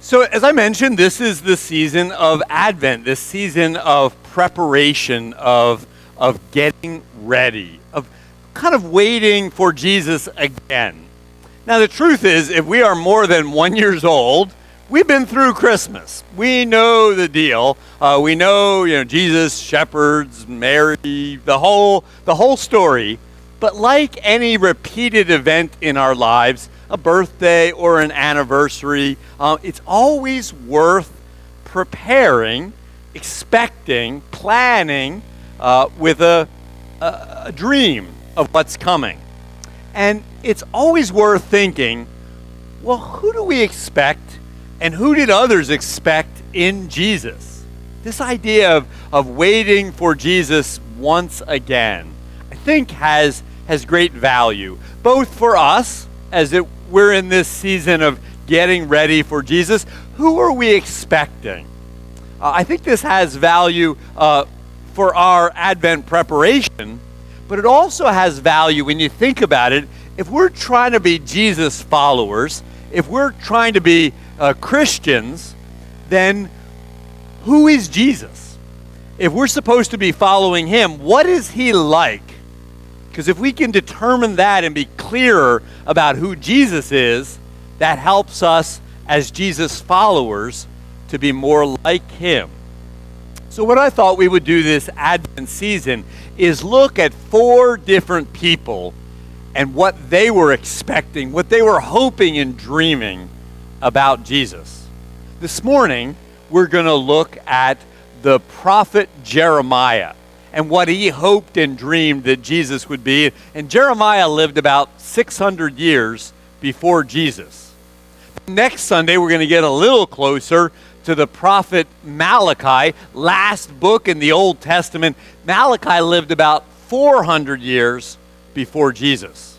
So, as I mentioned, this is the season of Advent, this season of preparation, of getting ready, of kind of waiting for Jesus again. Now, the truth is, if we are more than 1 year old, we've been through Christmas. We know the deal. We know, Jesus, shepherds, Mary, the whole story. But like any repeated event in our lives, a birthday or an anniversary, it's always worth preparing, expecting, planning with a dream of what's coming. And it's always worth thinking, well, who do we expect and who did others expect in Jesus? This idea of waiting for Jesus once again, I think has great value, both for us as we're in this season of getting ready for Jesus. Who are we expecting? I think this has value for our Advent preparation, but it also has value when you think about it. If we're trying to be Jesus followers, if we're trying to be Christians, then who is Jesus? If we're supposed to be following him, what is he like? Because if we can determine that and be clearer about who Jesus is, that helps us as Jesus followers to be more like him. So what I thought we would do this Advent season is look at 4 different people and what they were expecting, what they were hoping and dreaming about Jesus. This morning, we're going to look at the prophet Jeremiah and what he hoped and dreamed that Jesus would be. And Jeremiah lived about 600 years before Jesus. Next Sunday, we're going to get a little closer to the prophet Malachi, last book in the Old Testament. Malachi lived about 400 years before Jesus.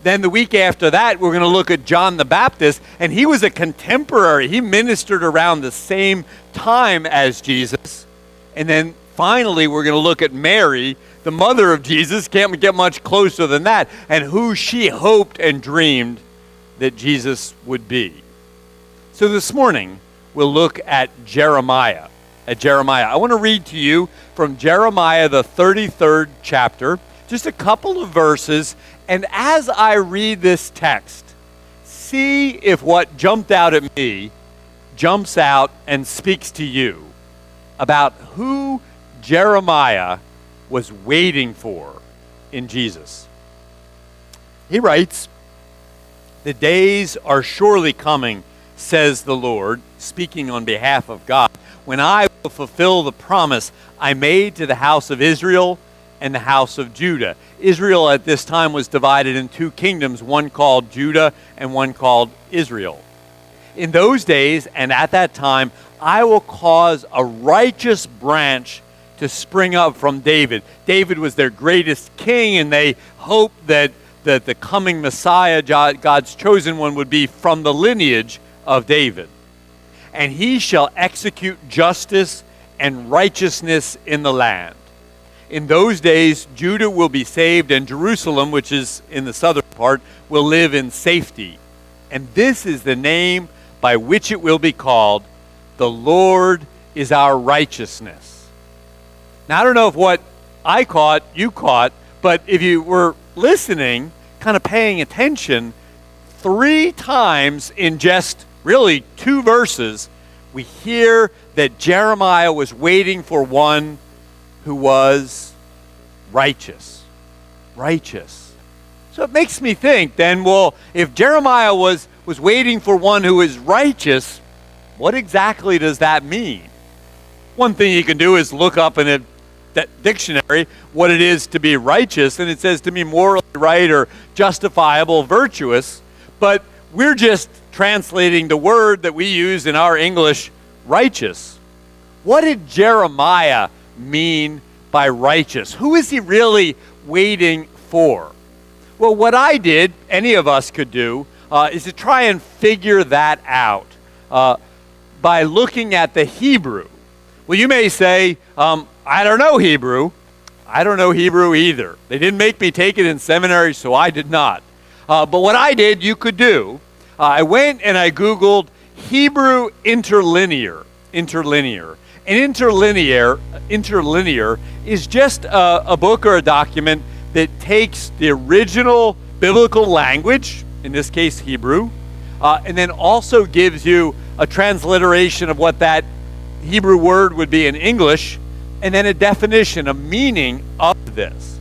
Then the week after that, we're going to look at John the Baptist, and he was a contemporary. He ministered around the same time as Jesus. And then finally, we're going to look at Mary, the mother of Jesus. Can't get much closer than that, and who she hoped and dreamed that Jesus would be. So this morning, we'll look at Jeremiah. I want to read to you from Jeremiah, the 33rd chapter, just a couple of verses. And as I read this text, see if what jumped out at me jumps out and speaks to you about who Jeremiah was waiting for in Jesus. He writes, "The days are surely coming, says the Lord," speaking on behalf of God, "when I will fulfill the promise I made to the house of Israel and the house of Judah." Israel at this time was divided in 2 kingdoms, one called Judah and one called Israel. "In those days and at that time, I will cause a righteous branch to spring up from David." David was their greatest king, and they hoped that the coming Messiah, God's chosen one, would be from the lineage of David. "And he shall execute justice and righteousness in the land. In those days, Judah will be saved, and Jerusalem, which is in the southern part, will live in safety. And this is the name by which it will be called: the Lord is our righteousness." Now, I don't know if what I caught, you caught, but if you were listening, kind of paying attention, 3 times in just really 2 verses, we hear that Jeremiah was waiting for one who was righteous. Righteous. So it makes me think then, well, if Jeremiah was waiting for one who is righteous, what exactly does that mean? One thing you can do is look up in a dictionary what it is to be righteous, and it says to be morally right or justifiable, virtuous, but we're just translating the word that we use in our English, righteous. What did Jeremiah mean by righteous? Who is he really waiting for? Well, what I did, any of us could do, is to try and figure that out by looking at the Hebrew. Well, you may say, I don't know Hebrew. I don't know Hebrew either. They didn't make me take it in seminary, so I did not. But what I did, you could do. I went and I Googled Hebrew interlinear. Interlinear. An interlinear is just a book or a document that takes the original biblical language, in this case Hebrew, and then also gives you a transliteration of what that Hebrew word would be in English, and then a definition, a meaning of this.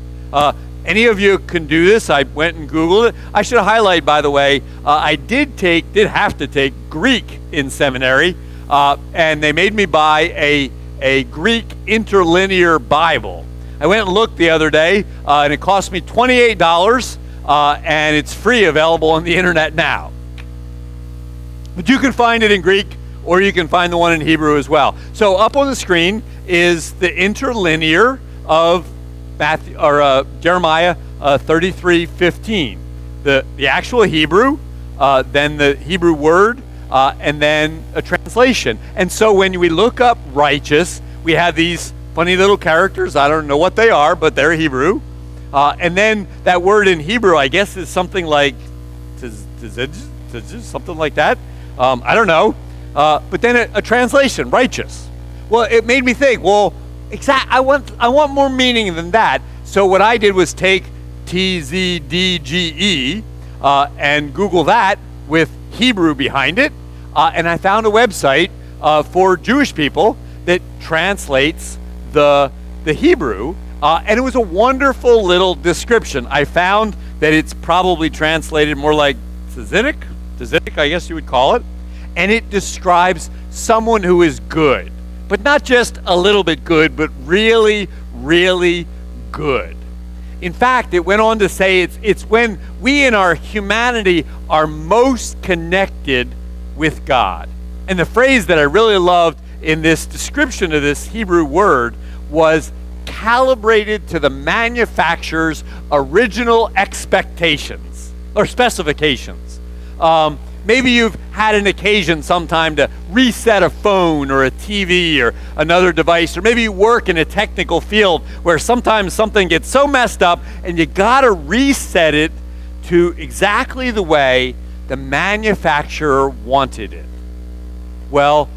Any of you can do this. I went and Googled it. I should highlight, by the way, I did have to take Greek in seminary, and they made me buy a Greek interlinear Bible. I went and looked the other day, and it cost me $28, and it's free, available on the internet now. But you can find it in Greek, or you can find the one in Hebrew as well. So up on the screen is the interlinear of Jeremiah 33:15. The actual Hebrew, then the Hebrew word, and then a translation. And so when we look up righteous, we have these funny little characters. I don't know what they are, but they're Hebrew. And then that word in Hebrew, I guess, is something like something like that. I don't know. But then a translation, righteous. Well, it made me think, well, I want more meaning than that. So what I did was take TZDGE and Google that with Hebrew behind it, and I found a website for Jewish people that translates the Hebrew, and it was a wonderful little description. I found that it's probably translated more like Tzedek, I guess you would call it, and it describes someone who is good, but not just a little bit good, but really, really good. In fact, it went on to say it's when we in our humanity are most connected with God. And the phrase that I really loved in this description of this Hebrew word was calibrated to the manufacturer's original expectations or specifications. Maybe you've had an occasion sometime to reset a phone or a TV or another device, or maybe you work in a technical field where sometimes something gets so messed up and you gotta reset it to exactly the way the manufacturer wanted it. Well,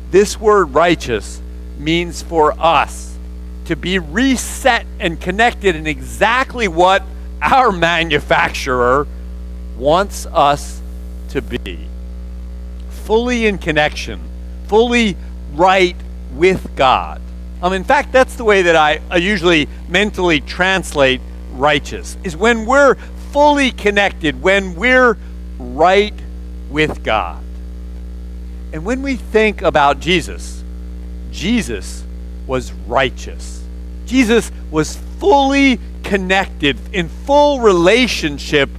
this word righteous means for us to be reset and connected in exactly what our manufacturer wants us to be. Fully in connection, fully right with God. In fact, that's the way that I usually mentally translate righteous, is when we're fully connected, when we're right with God. And when we think about Jesus, Jesus was righteous. Jesus was fully connected, in full relationship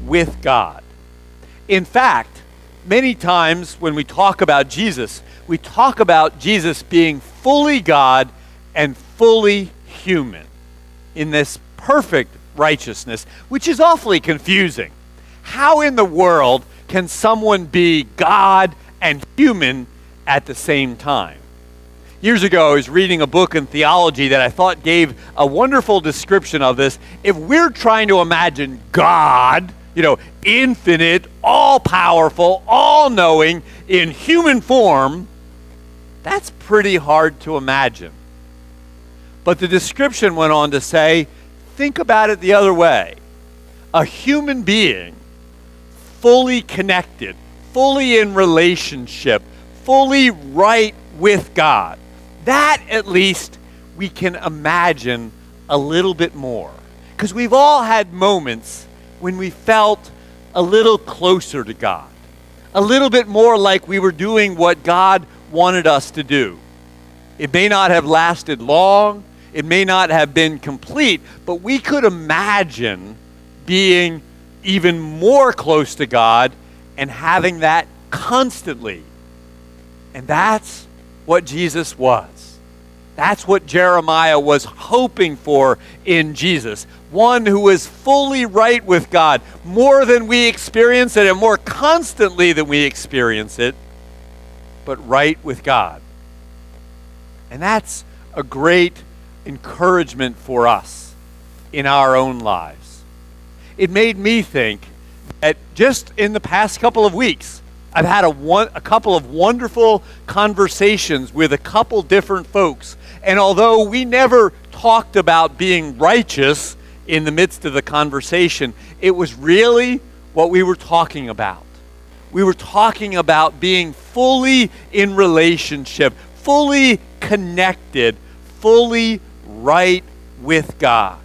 with God. In fact, many times when we talk about Jesus, we talk about Jesus being fully God and fully human in this perfect righteousness, which is awfully confusing. How in the world can someone be God and human at the same time? Years ago, I was reading a book in theology that I thought gave a wonderful description of this. If we're trying to imagine God, infinite, all-powerful, all-knowing, in human form, that's pretty hard to imagine. But the description went on to say, think about it the other way. A human being, fully connected, fully in relationship, fully right with God. That, at least, we can imagine a little bit more. Because we've all had moments when we felt a little closer to God, a little bit more like we were doing what God wanted us to do. It may not have lasted long, it may not have been complete, but we could imagine being even more close to God and having that constantly. And that's what Jesus was. That's what Jeremiah was hoping for in Jesus. One who is fully right with God, more than we experience it and more constantly than we experience it, but right with God. And that's a great encouragement for us in our own lives. It made me think that just in the past couple of weeks, I've had a couple of wonderful conversations with a couple different folks. And although we never talked about being righteous in the midst of the conversation, it was really what we were talking about. We were talking about being fully in relationship, fully connected, fully right with God.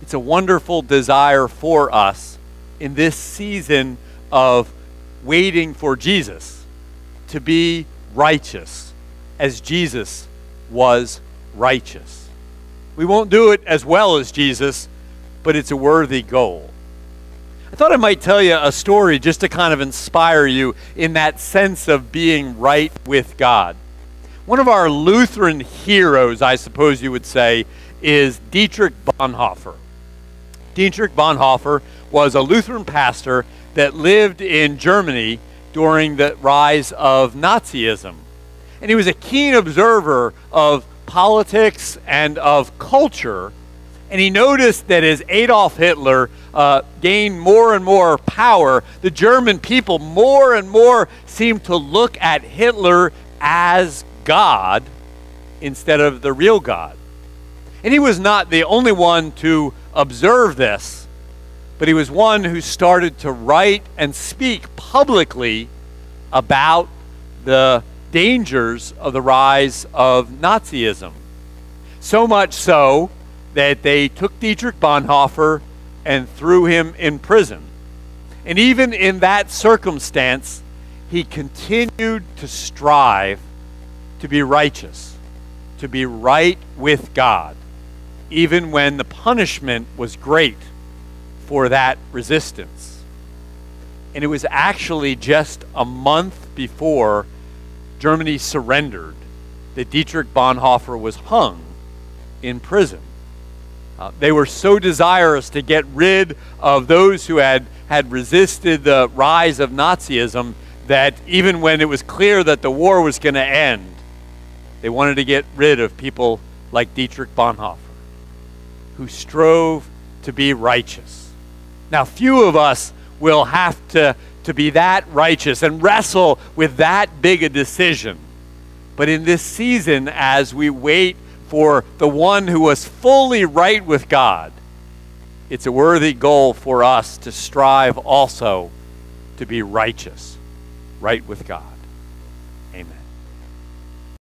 It's a wonderful desire for us in this season of waiting for Jesus to be righteous as Jesus was righteous. We won't do it as well as Jesus, but it's a worthy goal. I thought I might tell you a story just to kind of inspire you in that sense of being right with God. One of our Lutheran heroes, I suppose you would say, is Dietrich Bonhoeffer. Dietrich Bonhoeffer was a Lutheran pastor that lived in Germany during the rise of Nazism. And he was a keen observer of politics and of culture. And he noticed that as Adolf Hitler gained more and more power, the German people more and more seemed to look at Hitler as God instead of the real God. And he was not the only one to observe this, but he was one who started to write and speak publicly about the dangers of the rise of Nazism. So much so that they took Dietrich Bonhoeffer and threw him in prison. And even in that circumstance, he continued to strive to be righteous, to be right with God, even when the punishment was great for that resistance. And it was actually just a month before Germany surrendered that Dietrich Bonhoeffer was hung in prison. They were so desirous to get rid of those who had resisted the rise of Nazism that even when it was clear that the war was going to end, they wanted to get rid of people like Dietrich Bonhoeffer, who strove to be righteous. Now, few of us will have to be that righteous and wrestle with that big a decision. But in this season, as we wait for the one who was fully right with God, it's a worthy goal for us to strive also to be righteous, right with God.